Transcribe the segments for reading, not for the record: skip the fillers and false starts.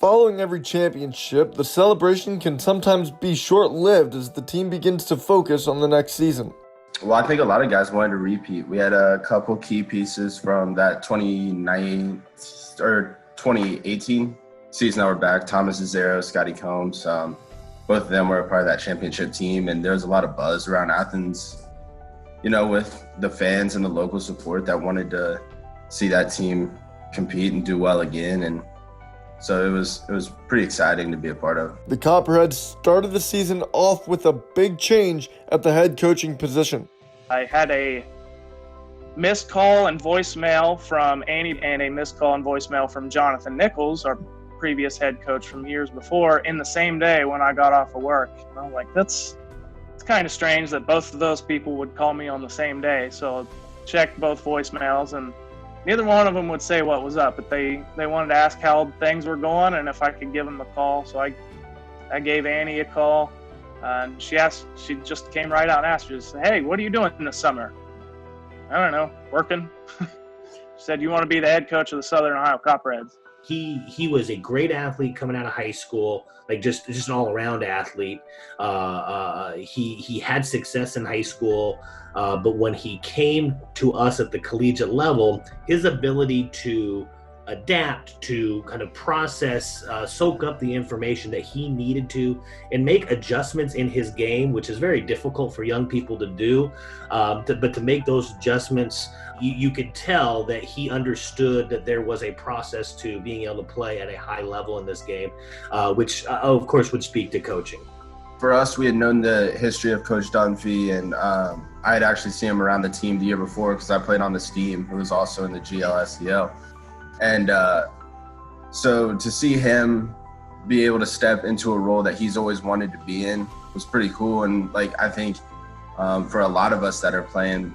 Following every championship, the celebration can sometimes be short-lived as the team begins to focus on the next season. Well, I think a lot of guys wanted to repeat. We had a couple key pieces from that 2018 season that were back. Thomas Zero, Scotty Combs. Both of them were a part of that championship team, and there was a lot of buzz around Athens, with the fans and the local support that wanted to see that team compete and do well again. And so it was pretty exciting to be a part of. The Copperheads started the season off with a big change at the head coaching position. I had a missed call and voicemail from Annie and a missed call and voicemail from Jonathan Nichols, our previous head coach from years before, in the same day when I got off of work. And I'm like, it's kind of strange that both of those people would call me on the same day. So I checked both voicemails, and neither one of them would say what was up, but they wanted to ask how things were going and if I could give them a call. So I gave Annie a call, and she just came right out and asked me, "Hey, what are you doing this summer?" "I don't know, working." She said, "You want to be the head coach of the Southern Ohio Copperheads?" He was a great athlete coming out of high school, like just an all-around athlete. He had success in high school, but when he came to us at the collegiate level, his ability to adapt, to kind of process, soak up the information that he needed to, and make adjustments in his game, which is very difficult for young people to do. But to make those adjustments, you could tell that he understood that there was a process to being able to play at a high level in this game, which of course would speak to coaching. For us, we had known the history of Coach Dunphy, and I had actually seen him around the team the year before because I played on this team. It was also in the GLSDL. And so to see him be able to step into a role that he's always wanted to be in was pretty cool. And I think for a lot of us that are playing,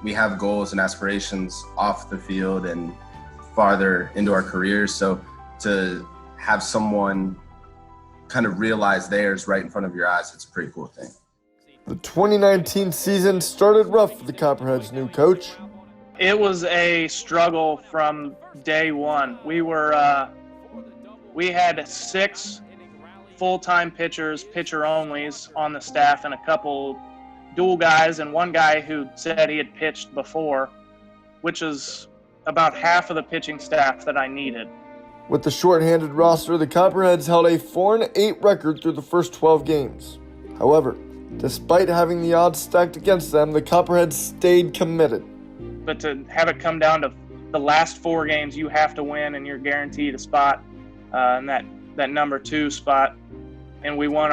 we have goals and aspirations off the field and farther into our careers. So to have someone kind of realize theirs right in front of your eyes, it's a pretty cool thing. The 2019 season started rough for the Copperheads' new coach. It was a struggle from day one. We had 6 full-time pitchers, pitcher-onlys on the staff, and a couple dual guys, and one guy who said he had pitched before, which is about half of the pitching staff that I needed. With the shorthanded roster, the Copperheads held a 4-8 record through the first 12 games. However, despite having the odds stacked against them, the Copperheads stayed committed. But to have it come down to the last 4 games you have to win and you're guaranteed a spot in that number 2 spot, and we won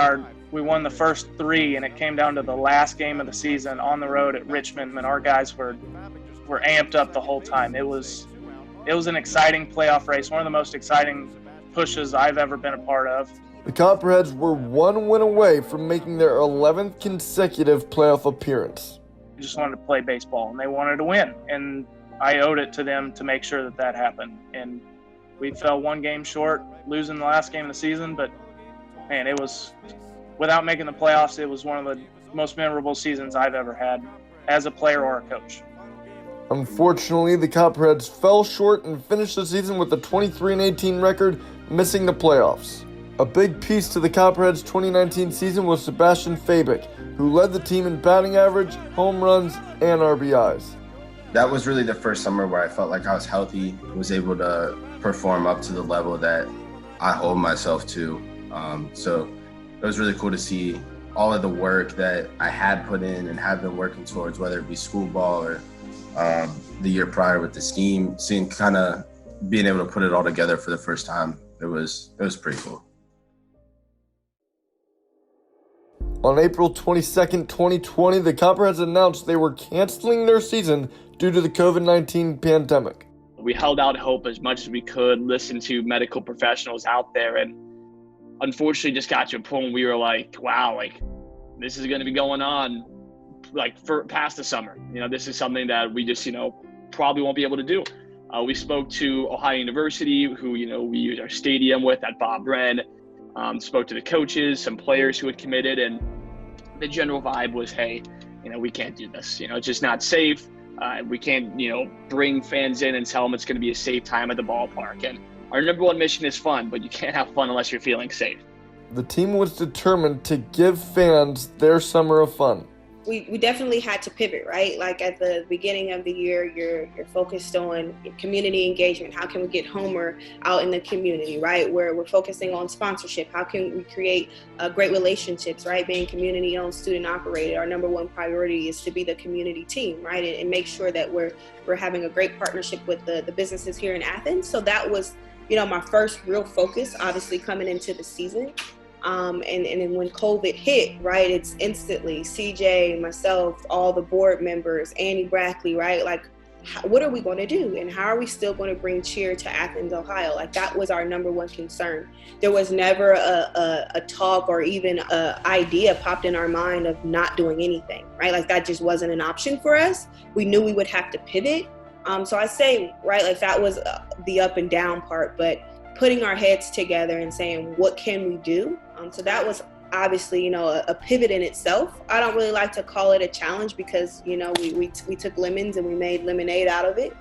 the first 3, and it came down to the last game of the season on the road at Richmond, and our guys were amped up the whole time. It was an exciting playoff race, one of the most exciting pushes I've ever been a part of. The Copperheads were 1 win away from making their 11th consecutive playoff appearance. They just wanted to play baseball, and they wanted to win, and I owed it to them to make sure that happened. And we fell 1 game short, losing the last game of the season, but man, it was, without making the playoffs, it was one of the most memorable seasons I've ever had as a player or a coach. Unfortunately, the Copperheads fell short and finished the season with a 23-18 record, missing the playoffs. A big piece to the Copperheads' 2019 season was Sebastian Fabic, who led the team in batting average, home runs, and RBIs. That was really the first summer where I felt like I was healthy, was able to perform up to the level that I hold myself to. So it was really cool to see all of the work that I had put in and have been working towards, whether it be school ball or the year prior with the team, seeing kind of being able to put it all together for the first time. It was pretty cool. On April 22nd, 2020, the Copperheads announced they were canceling their season due to the COVID-19 pandemic. We held out hope as much as we could, listened to medical professionals out there, and unfortunately just got to a point where we were like, wow, this is going to be going on for past the summer. This is something that we just, probably won't be able to do. We spoke to Ohio University, who, we use our stadium with at Bob Wren, spoke to the coaches, some players who had committed, and the general vibe was, hey, we can't do this. It's just not safe. We can't, bring fans in and tell them it's going to be a safe time at the ballpark. And our number one mission is fun, but you can't have fun unless you're feeling safe. The team was determined to give fans their summer of fun. We definitely had to pivot, right? Like at the beginning of the year, you're focused on community engagement. How can we get Homer out in the community, right? Where we're focusing on sponsorship. How can we create great relationships, right? Being community-owned, student-operated, our number one priority is to be the community team, right? And make sure that we're having a great partnership with the businesses here in Athens. So that was, my first real focus, obviously coming into the season. And then when COVID hit, right, it's instantly CJ, myself, all the board members, Annie Brackley, right? Like, what are we going to do? And how are we still going to bring cheer to Athens, Ohio? Like, that was our number one concern. There was never a talk or even an idea popped in our mind of not doing anything, right? Like, that just wasn't an option for us. We knew we would have to pivot. So I say, right, like that was the up and down part, but putting our heads together and saying, what can we do? So that was obviously, a pivot in itself. I don't really like to call it a challenge because, we took lemons and we made lemonade out of it.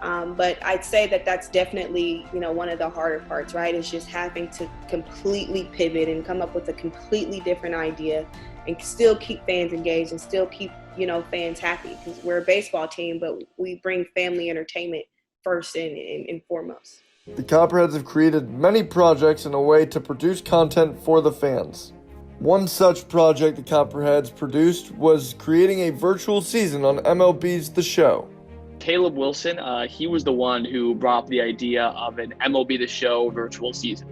But I'd say that that's definitely, one of the harder parts, right? Is just having to completely pivot and come up with a completely different idea and still keep fans engaged and still keep, fans happy, because we're a baseball team, but we bring family entertainment first and foremost. The Copperheads have created many projects in a way to produce content for the fans. One such project the Copperheads produced was creating a virtual season on MLB's The Show. Caleb Wilson, he was the one who brought up the idea of an MLB The Show virtual season.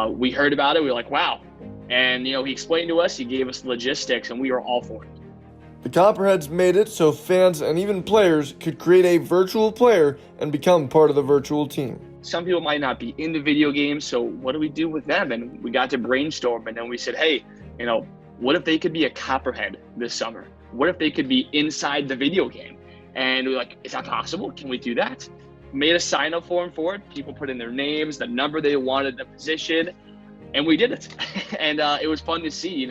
We heard about it, we were like, wow. And, he explained to us, he gave us the logistics, and we were all for it. The Copperheads made it so fans and even players could create a virtual player and become part of the virtual team. Some people might not be into video games, so what do we do with them? And we got to brainstorm, and then we said, hey, what if they could be a Copperhead this summer? What if they could be inside the video game? And we're like, is that possible? Can we do that? Made a sign-up form for it. People put in their names, the number they wanted, the position, and we did it. And it was fun to see,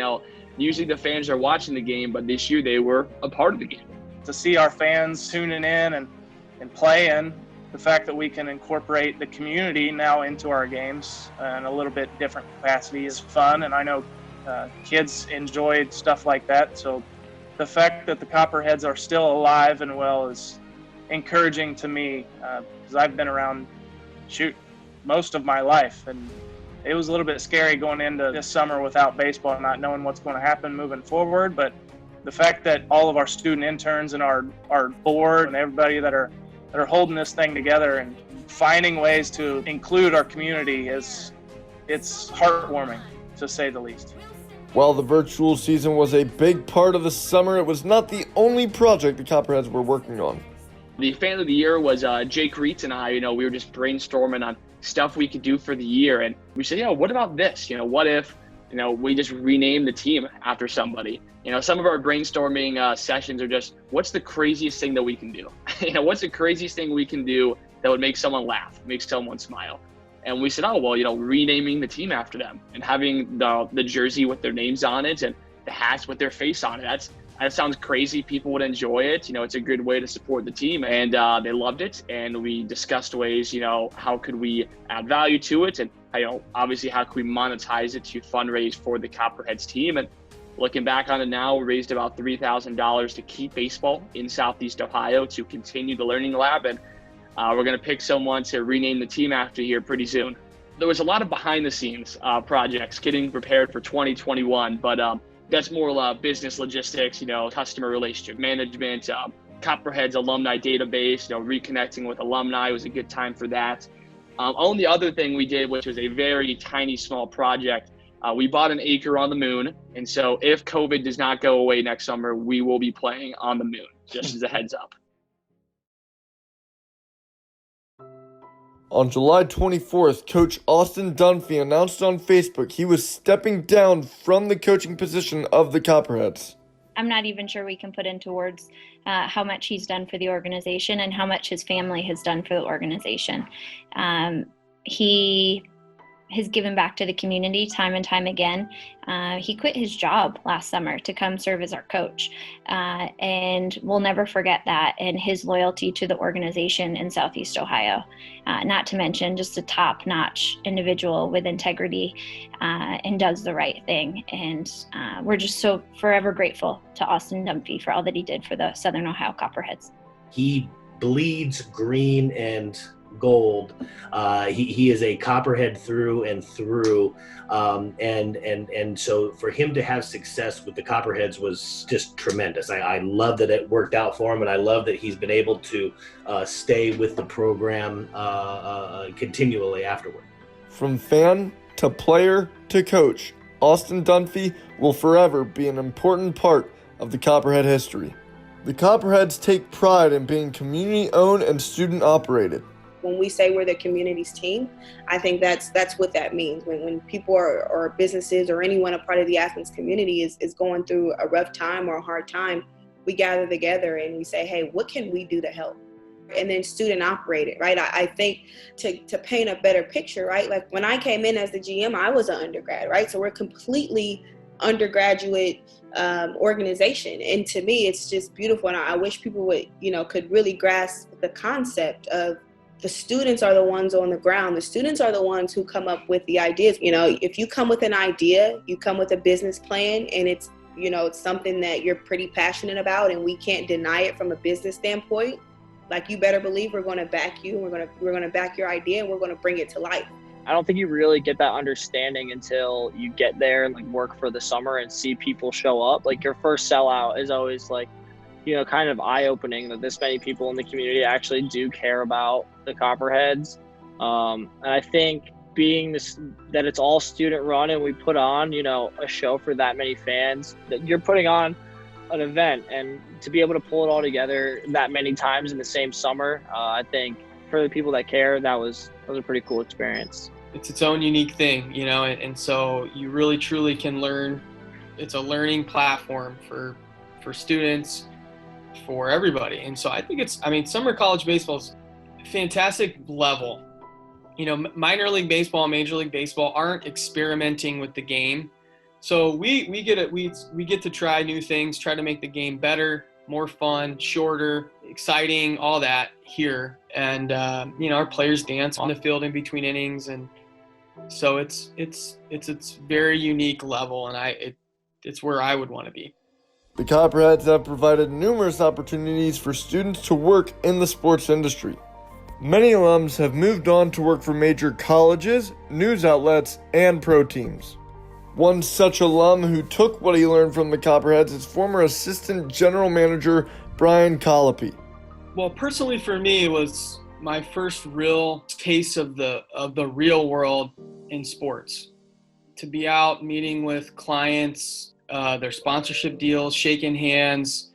usually the fans are watching the game, but this year they were a part of the game. To see our fans tuning in and playing, the fact that we can incorporate the community now into our games in a little bit different capacity is fun. And I know kids enjoyed stuff like that. So the fact that the Copperheads are still alive and well is encouraging to me, because I've been around, most of my life. And it was a little bit scary going into this summer without baseball, not knowing what's going to happen moving forward. But the fact that all of our student interns and our board and everybody that are holding this thing together and finding ways to include our community it's heartwarming, to say the least. While the virtual season was a big part of the summer, it was not the only project the Copperheads were working on. The fan of the year was Jake Reitz and I. We were just brainstorming on stuff we could do for the year, and we said, what about this? What if we just rename the team after somebody? Some of our brainstorming sessions are just, what's the craziest thing that we can do? What's the craziest thing we can do that would make someone laugh, make someone smile? And we said, renaming the team after them and having the jersey with their names on it and the hats with their face on it. That sounds crazy. People would enjoy it. It's a good way to support the team, and they loved it. And we discussed ways, how could we add value to it, and obviously how could we monetize it to fundraise for the Copperheads team. And looking back on it now, we raised about $3,000 to keep baseball in Southeast Ohio, to continue the learning lab, and we're going to pick someone to rename the team after here pretty soon. There was a lot of behind the scenes projects getting prepared for 2021, but that's more business logistics, customer relationship management, Copperheads alumni database, reconnecting with alumni was a good time for that. Only other thing we did, which was a very tiny, small project, we bought an acre on the moon. And so if COVID does not go away next summer, we will be playing on the moon, just as a heads up. On July 24th, Coach Austin Dunphy announced on Facebook he was stepping down from the coaching position of the Copperheads. I'm not even sure we can put into words how much he's done for the organization and how much his family has done for the organization. He has given back to the community time and time again. He quit his job last summer to come serve as our coach. And we'll never forget that, and his loyalty to the organization in Southeast Ohio. Not to mention just a top-notch individual with integrity and does the right thing. And we're just so forever grateful to Austin Dunphy for all that he did for the Southern Ohio Copperheads. He bleeds green and gold. He is a Copperhead through and through, and so for him to have success with the Copperheads was just tremendous. I love that it worked out for him, and I love that he's been able to stay with the program continually afterward. From fan to player to coach, Austin Dunphy will forever be an important part of the Copperhead history. The Copperheads take pride in being community-owned and student-operated. When we say we're the community's team, I think that's what that means. When people or businesses or anyone a part of the Athens community is going through a rough time or a hard time, we gather together and we say, hey, what can we do to help? And then student operated, right? I think to paint a better picture, right? Like when I came in as the GM, I was an undergrad, right? So we're completely undergraduate organization. And to me, it's just beautiful. And I wish people would, could really grasp the concept of the students are the ones on the ground. The students are the ones who come up with the ideas. If you come with an idea, you come with a business plan, and it's something that you're pretty passionate about, and we can't deny it from a business standpoint. Like, you better believe we're going to back you. We're going to back your idea, and we're going to bring it to life. I don't think you really get that understanding until you get there and like work for the summer and see people show up. Like, your first sellout is always like, kind of eye-opening that this many people in the community actually do care about the Copperheads. And I think being that it's all student run and we put on, a show for that many fans, that you're putting on an event, and to be able to pull it all together that many times in the same summer, I think for the people that care, that was a pretty cool experience. It's its own unique thing, and so you really truly can learn. It's a learning platform for students, for everybody. And so I think summer college baseball is a fantastic level. Minor league baseball and Major League Baseball aren't experimenting with the game. So we get to try new things, try to make the game better, more fun, shorter, exciting, all that here. And our players dance on the field in between innings, and so it's very unique level, and it's where I would want to be. The Copperheads have provided numerous opportunities for students to work in the sports industry. Many alums have moved on to work for major colleges, news outlets, and pro teams. One such alum who took what he learned from the Copperheads is former assistant general manager Brian Colopy. Well, personally for me, it was my first real taste of the real world in sports. To be out meeting with clients, their sponsorship deals, shaking hands,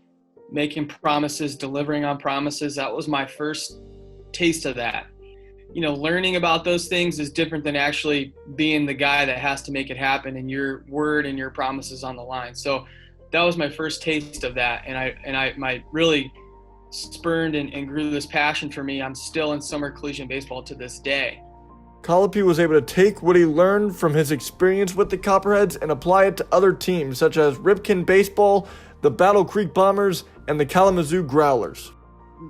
making promises, delivering on promises. That was my first taste of that. Learning about those things is different than actually being the guy that has to make it happen, and your word and your promises on the line. So that was my first taste of that. And I really spurned and grew this passion for me. I'm still in summer collegiate baseball to this day. Colopy was able to take what he learned from his experience with the Copperheads and apply it to other teams such as Ripken Baseball, the Battle Creek Bombers, and the Kalamazoo Growlers.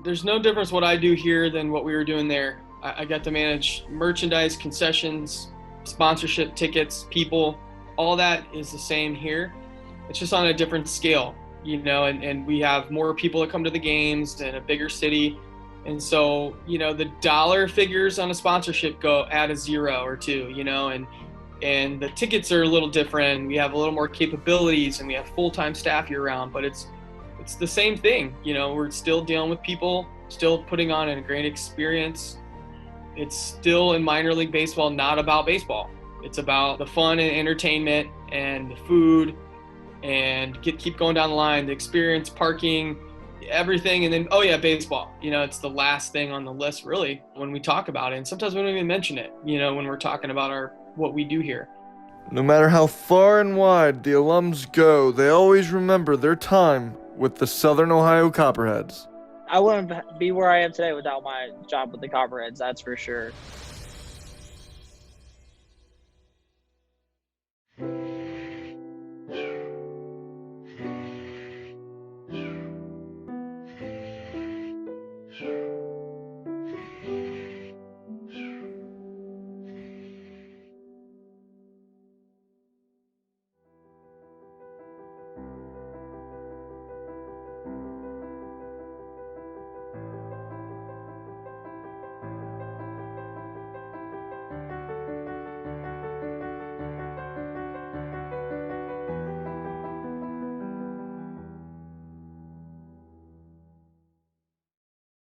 There's no difference what I do here than what we were doing there. I got to manage merchandise, concessions, sponsorship, tickets, people. All that is the same here. It's just on a different scale, and we have more people that come to the games and a bigger city. And so, the dollar figures on a sponsorship add a 0 or 2, and the tickets are a little different. We have a little more capabilities, and we have full-time staff year-round, but it's the same thing. We're still dealing with people, still putting on a great experience. It's still in minor league baseball, not about baseball. It's about the fun and entertainment and the food, and keep going down the line, the experience, parking, everything. And then, baseball. It's the last thing on the list, really, when we talk about it. And sometimes we don't even mention it, when we're talking about what we do here. No matter how far and wide the alums go, they always remember their time with the Southern Ohio Copperheads. I wouldn't be where I am today without my job with the Copperheads, that's for sure.